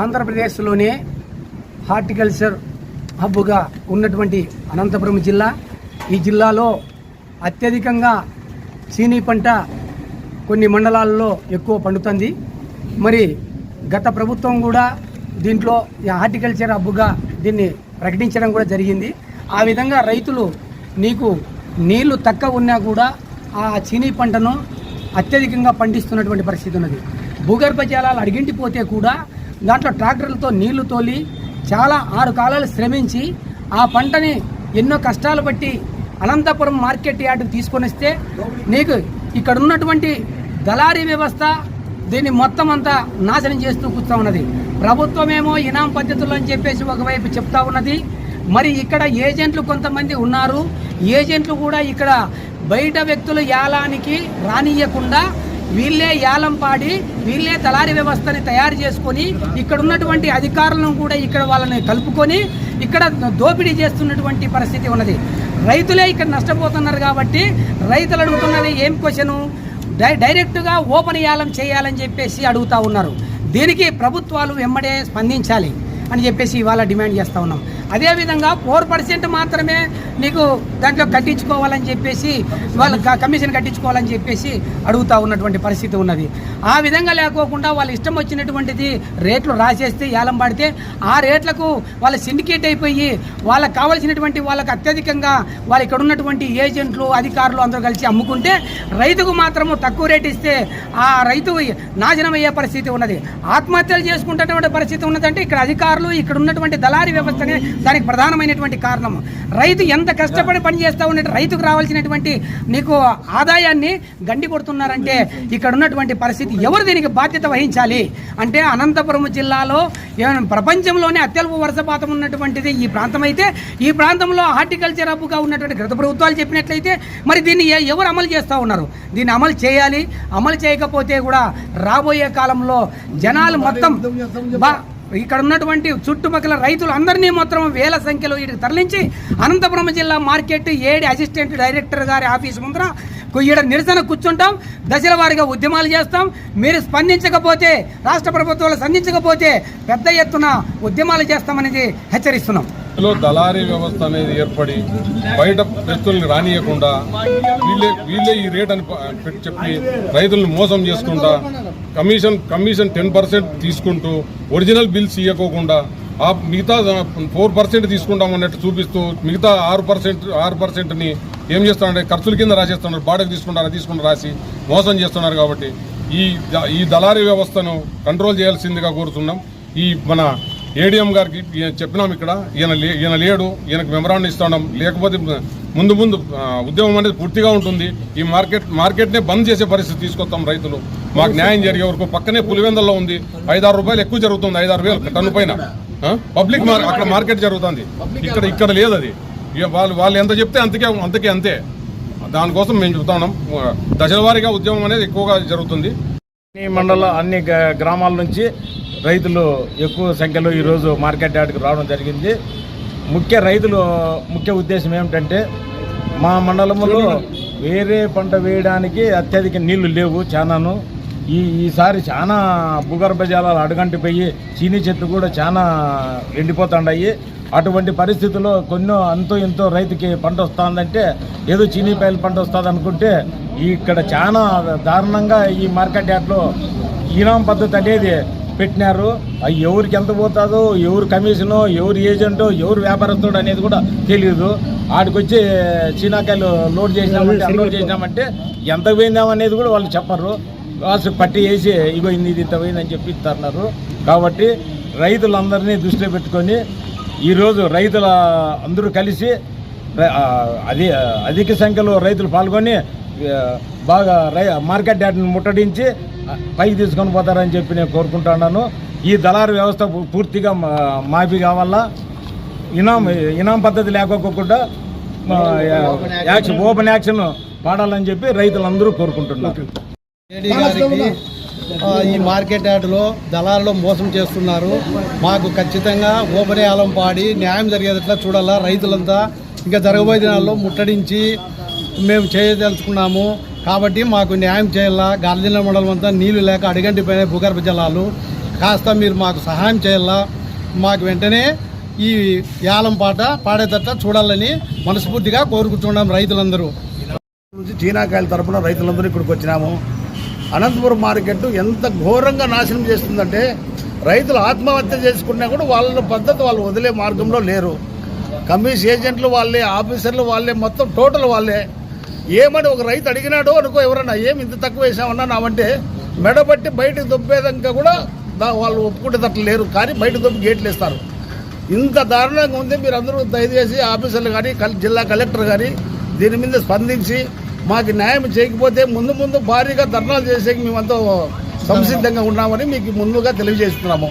ఆంధ్రప్రదేశ్లోనే హార్టికల్చర్ హబ్గా ఉన్నటువంటి అనంతపురం జిల్లా. ఈ జిల్లాలో అత్యధికంగా చీనీ పంట కొన్ని మండలాల్లో ఎక్కువ పండుతుంది. మరి గత ప్రభుత్వం కూడా దీంట్లో హార్టికల్చర్ హబ్గా దీన్ని ప్రకటించడం కూడా జరిగింది. ఆ విధంగా రైతులు నీకు నీళ్లు తక్కువ ఉన్నా కూడా ఆ చీనీ పంటను అత్యధికంగా పండిస్తున్నటువంటి పరిస్థితి ఉన్నది. భూగర్భ జలాలు అడిగింటిపోతే కూడా దాంట్లో ట్రాక్టర్లతో నీళ్లు తోలి చాలా 6 కాలాలు శ్రమించి ఆ పంటని ఎన్నో కష్టాలు బట్టి అనంతపురం మార్కెట్ యార్డుకు తీసుకొని వస్తే నీకు ఇక్కడ ఉన్నటువంటి దళారీ వ్యవస్థ దీన్ని మొత్తం అంతా నాశనం చేస్తూ కూర్చో ఉన్నది. ప్రభుత్వమేమో ఇనాం పద్ధతులు అని చెప్పేసి ఒకవైపు చెప్తా ఉన్నది. మరి ఇక్కడ ఏజెంట్లు కొంతమంది ఉన్నారు. ఏజెంట్లు కూడా ఇక్కడ బయట వ్యక్తులు యాలానికి రానియకుండా వీళ్ళే యాలం పాడి వీళ్ళే దళారీ వ్యవస్థని తయారు చేసుకొని ఇక్కడ ఉన్నటువంటి అధికారులను కూడా ఇక్కడ వాళ్ళని కలుపుకొని ఇక్కడ దోపిడీ చేస్తున్నటువంటి పరిస్థితి ఉన్నది. రైతులే ఇక్కడ నష్టపోతున్నారు. కాబట్టి రైతులు అడుగుతున్నది ఏం క్వశ్చను, డైరెక్ట్గా ఓపెన్ యాలం చేయాలని చెప్పేసి అడుగుతూ ఉన్నారు. దీనికి ప్రభుత్వాలు వెంబడే స్పందించాలి అని చెప్పేసి ఇవాళ డిమాండ్ చేస్తూ ఉన్నాం. అదేవిధంగా 4% మాత్రమే నీకు దాంట్లో కట్టించుకోవాలని చెప్పేసి వాళ్ళు కమిషన్ కట్టించుకోవాలని చెప్పేసి అడుగుతూ ఉన్నటువంటి పరిస్థితి ఉన్నది. ఆ విధంగా లేకోకుండా వాళ్ళు ఇష్టం వచ్చినటువంటిది రేట్లు రాసేస్తే ఏలం పడితే ఆ రేట్లకు వాళ్ళ సిండికేట్ అయిపోయి వాళ్ళకి కావాల్సినటువంటి వాళ్ళకి అత్యధికంగా వాళ్ళు ఇక్కడ ఉన్నటువంటి ఏజెంట్లు అధికారులు అందరూ కలిసి అమ్ముకుంటే రైతుకు మాత్రము తక్కువ రేటు ఇస్తే ఆ రైతు నాశనం అయ్యే పరిస్థితి ఉన్నది. ఆత్మహత్యలు చేసుకుంటున్నటువంటి పరిస్థితి ఉన్నదంటే ఇక్కడ అధికారులు ఇక్కడ ఉన్నటువంటి దళారీ వ్యవస్థనే దానికి ప్రధానమైనటువంటి కారణం. రైతు ఎంత కష్టపడి పనిచేస్తూ ఉన్నట్టు రైతుకు రావాల్సినటువంటి నీకు ఆదాయాన్ని గండి కొడుతున్నారంటే ఇక్కడ ఉన్నటువంటి పరిస్థితి ఎవరు దీనికి బాధ్యత వహించాలి అంటే అనంతపురం జిల్లాలో ప్రపంచంలోనే అత్యల్ప వర్షపాతం ఉన్నటువంటిది ఈ ప్రాంతం అయితే ఈ ప్రాంతంలో హార్టికల్చర్ హబ్గా ఉన్నటువంటి గత ప్రభుత్వాలు చెప్పినట్లయితే మరి దీన్ని ఎవరు అమలు చేస్తూ ఉన్నారు? దీన్ని అమలు చేయాలి. అమలు చేయకపోతే కూడా రాబోయే కాలంలో జనాలు మొత్తం ఇక్కడ ఉన్నటువంటి చుట్టుపక్కల రైతులు అందరినీ మొత్తం వేల సంఖ్యలో ఇక్కడికి తరలించి అనంతపురం జిల్లా మార్కెట్ ఏడి అసిస్టెంట్ డైరెక్టర్ గారి ఆఫీసు ముందర ఈడ నిరసన కూర్చుంటాం. దశల వారీగా ఉద్యమాలు చేస్తాం. మీరు స్పందించకపోతే రాష్ట్ర ప్రభుత్వాలు స్పందించకపోతే పెద్ద ఎత్తున ఉద్యమాలు చేస్తామనేది హెచ్చరిస్తున్నాం. దళారీ వ్యవస్థ అనేది ఏర్పడి బయట వ్యక్తుల్ని రానియకుండా వీళ్ళే ఈ రేట్ అని చెప్పి రైతులను మోసం చేసుకుంటా కమిషన్ 10% తీసుకుంటూ ఒరిజినల్ బిల్స్ ఇవ్వకోకుండా ఆ మిగతా 4% తీసుకుంటామన్నట్టు చూపిస్తూ మిగతా 6%ని ఏం చేస్తున్నారంటే ఖర్చుల కింద రాసేస్తున్నారు. బాడీకి తీసుకుంటారు రాసి మోసం చేస్తున్నారు. కాబట్టి ఈ దళారీ వ్యవస్థను కంట్రోల్ చేయాల్సిందిగా కోరుతున్నాం. ఈ మన ఏడీఎం గారికి చెప్పినాం. ఇక్కడ ఈయన లేడు, ఈయనకు మెమరాండం ఇస్తున్నాం. లేకపోతే ముందు ఉద్యమం అనేది పూర్తిగా ఉంటుంది. ఈ మార్కెట్నే బంద్ చేసే పరిస్థితి తీసుకొస్తాం. రైతులు మాకు న్యాయం జరిగే వరకు. పక్కనే పులివెందల్లో ఉంది, 5-6 రూపాయలు ఎక్కువ జరుగుతుంది, 5-6 టన్ను పైన పబ్లిక్ అక్కడ మార్కెట్ జరుగుతుంది. ఇక్కడ లేదు అది. వాళ్ళు ఎంత చెప్తే అంతే. దానికోసం మేము చెప్తా ఉన్నాం. దశల వారీగా ఉద్యమం అనేది ఎక్కువగా జరుగుతుంది. అన్ని గ్రామాల నుంచి రైతులు ఎక్కువ సంఖ్యలో ఈరోజు మార్కెట్ యార్డ్కి రావడం జరిగింది. ముఖ్య ఉద్దేశం ఏమిటంటే మా మండలంలో వేరే పంట వేయడానికి అత్యధిక నీళ్లు లేవు చాలాను. ఈసారి చాలా భూగర్భ జలాలు అడుగంటిపోయి చీనీ చెట్లు కూడా చాలా ఎండిపోతుంటాయి. అటువంటి పరిస్థితుల్లో అంతో ఇంతో రైతుకి పంట వస్తుందంటే ఏదో చీనీపాయల పంట వస్తుంది అనుకుంటే ఇక్కడ చాలా దారుణంగా ఈ మార్కెట్ యార్డ్లో ఈనాం పద్ధతి అనేది పెట్టినారు. అవి ఎవరికి ఎంత పోతుందో, ఎవరు కమిషనో, ఎవరు ఏజెంటో, ఎవరు వ్యాపారస్తుడు అనేది కూడా తెలియదు. ఆడికి వచ్చి చీనాకాయలు లోడ్ చేసినామంటే ఎంత పోయిందామనేది కూడా వాళ్ళు చెప్పరు. కాసు పట్టి వేసి ఇగో ఇది ఇంత పోయిందని చెప్పి ఇస్తున్నారు. కాబట్టి రైతులందరినీ దృష్టిలో పెట్టుకొని ఈరోజు రైతుల అందరూ కలిసి అధిక సంఖ్యలో రైతులు పాల్గొని బాగా మార్కెట్ యార్డ్ని ముట్టడించి పైకి తీసుకొని పోతారని చెప్పి నేను కోరుకుంటున్నాను. ఈ దళారీ వ్యవస్థ పూర్తిగా మాఫీ కావాలా. ఇనాం పద్ధతి లేకోకుండా ఓపెన్ యాక్షన్ పాడాలని చెప్పి రైతులందరూ కోరుకుంటున్నారు. ఈ మార్కెట్ యార్డులో దళారులు మోసం చేస్తున్నారు. మాకు ఖచ్చితంగా ఓపెన్ యాలం పాడి న్యాయం జరిగేటట్లా చూడాలా. రైతులంతా ఇంకా జరగబోయే దినాల్లో ముట్టడించి మేము చేయదలుచుకున్నాము. కాబట్టి మాకు న్యాయం చేయాలా. గార్జీల మండలం అంతా నీళ్లు లేక అడిగంటిపోయిన భూగర్భ జలాలు కాస్త మీరు మాకు సహాయం చేయాలా, మాకు వెంటనే ఈ యాలం పాట పాడేటట్టు చూడాలని మనస్ఫూర్తిగా కోరుకుంటున్నాం రైతులందరూ. నుంచి చీనాకాయల తరపున రైతులందరూ ఇక్కడికి వచ్చినాము. అనంతపురం మార్కెట్ ఎంత ఘోరంగా నాశనం చేస్తుందంటే రైతులు ఆత్మహత్య చేసుకున్నా కూడా వాళ్ళ పద్ధతి వాళ్ళు వదిలే మార్గంలో లేరు. కమిషన్ ఏజెంట్లు వాళ్ళే, ఆఫీసర్లు వాళ్ళే, మొత్తం టోటల్ వాళ్ళే. ఏమని ఒక రైతు అడిగినాడో అనుకో, ఎవరన్నా ఏమి ఇంత తక్కువ వేసామన్నా నావంటే మెడబట్టి బయటకు దొబ్బేదాకా కూడా వాళ్ళు ఒప్పుకునేటట్లు లేరు. కానీ బయట దొబ్బి గేట్లు వేస్తారు. ఇంత దారుణంగా ఉంది. మీరు అందరూ దయచేసి ఆఫీసర్లు కానీ జిల్లా కలెక్టర్ కానీ దీని మీద స్పందించి మాకు న్యాయం చేయకపోతే ముందు భారీగా ధర్నాలు చేసేకి మేమంతా సంసిద్ధంగా ఉన్నామని మీకు ముందుగా తెలియజేస్తున్నాము.